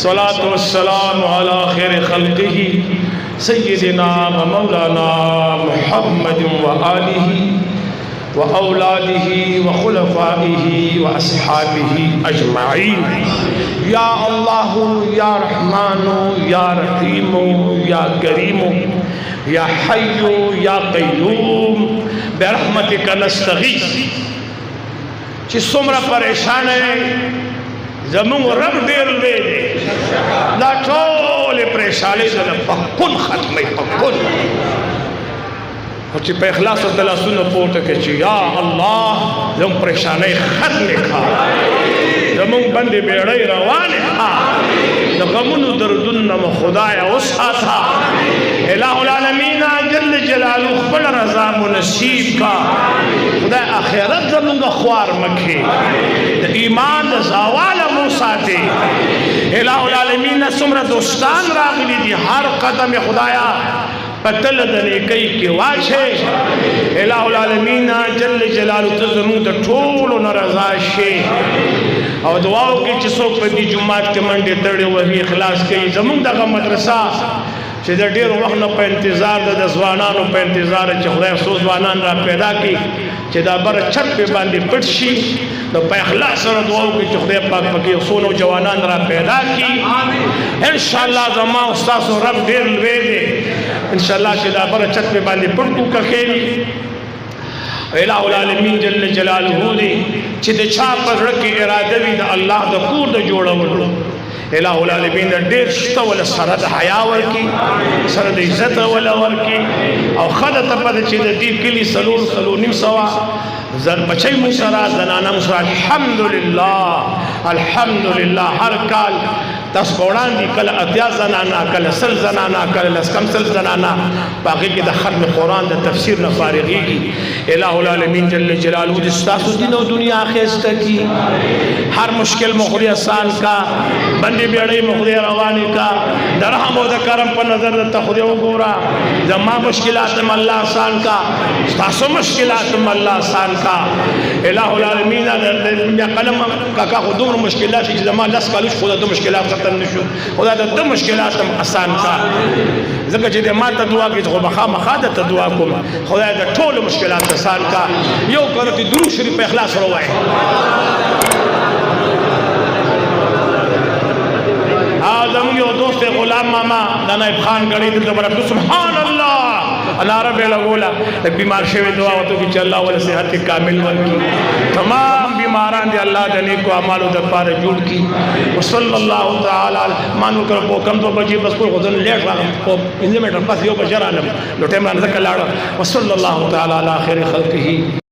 الصلاة والسلام على خير خلقه سيدنا ومولانا محمد وآله وأولاده وخلفائه وأصحابه أجمعين. يا الله يا رحمن يا رحيم يا كريم يا حي يا قيوم برحمتك نستغيث. چې څومره پریشان یې زمونږ رب ډېر لوی دی، دا ټولې پریشانۍ د پکون ختموي پکون. خو چې په اخلاص ورته لاسونه پورته کړي چې یا الله زموږ پریشانۍ ختمې کړه، زموږ بندې بیړۍ روانې کړه، د غمونو دردونو نه مو خدایه وساته. الہ العالمین جل جلاله خپل رضا مو نصیب کړه. خدای آخرت زموږ خوار مکړي، د ایمان د زواله مو ساتي. الہ العالمین څومره دوستان راغلي دي، هر قدم خدایا پتل د نیکۍ کې واچې. الہ العالمین جل جلاله ته زموږ د ټولو نه رضا شي. او دعا وکړي چې څوک په دې جومات کې منډې تړې وهي اخلاص کوي. زموږ دغه مدرسه چې د ډېر وخت نه په انتظار ده، د ځوانانو په انتظار چې خدای څو ځوانان را پیدا کړي چې دا بره چت پې باندې پټ شي. نو په اخلاص سره دعا وکړي چې خدای پاک پکې څو نوجوانان را پیدا کړي. انشاءالله زما او ستاسو رب ډېر لوی دی. انشاءالله چې دا بره چت پې باندې پټ کو کښېني. الہ العالمین جل جلاله دی چې د چا په زړه کې اراده وي د الله د کور د جوړولو، الہ العالمین ډېر شته ولا سره د حیا ورکړي، سره د عزت ولا ورکړي. او ښه ده ته پته چې د دې کلي څلور نیم سوه بچی مو سره زنانه مو سره الحمدلله الحمدلله هر کال تاسو په وړاندې کله 80 زنانه، کله 100 زنانه، کله لس کم 100 زنانه په هغې کې د ختم قرآن د تفسیر نه فارغېږي. الہ العالمین جل جلاله دې ستاسو دین او دنیا ښایسته کړي. هر مشکل مو خدای آسان کا، بندې بیړۍ مو خدای روانې کا. د رحم او د کرم په نظر درته خدای وګوره. زما مشکلات هم الله آسان کا، ستاسو مشکلات هم الله آسان کا. الہ العالمین د قلم کاکا خو دومره مشکلات چې زما 10 کالو خو د مشکلات ختم نشو، خدای د مشکلات هم آسان کا. ځکه چې د ما ته دعا کوي خو مخامخا درته دعا کوم، خدای د ټولو مشکلات آسان کا. یو کله درود شریف په اخلاص سره ووایئ. زموږ یو دوست غلام ماما د نایب خان غړي دلته برابر سبحان الله نعره به لګوله. د بیمار شوی دعا وته چې الله ول صحت کامل ورکړي، تمام بیماران دي الله د نیکو اعمالو د پاره جوړ کړي. وصلی الله تعالی مانو کړ په کم 2 بجې بس په غوډن لیټ راغم په 15 منټ پس یو بجې رانم نو ټیم رانه کلاړ. وصلی الله تعالی علی خیر خلقه.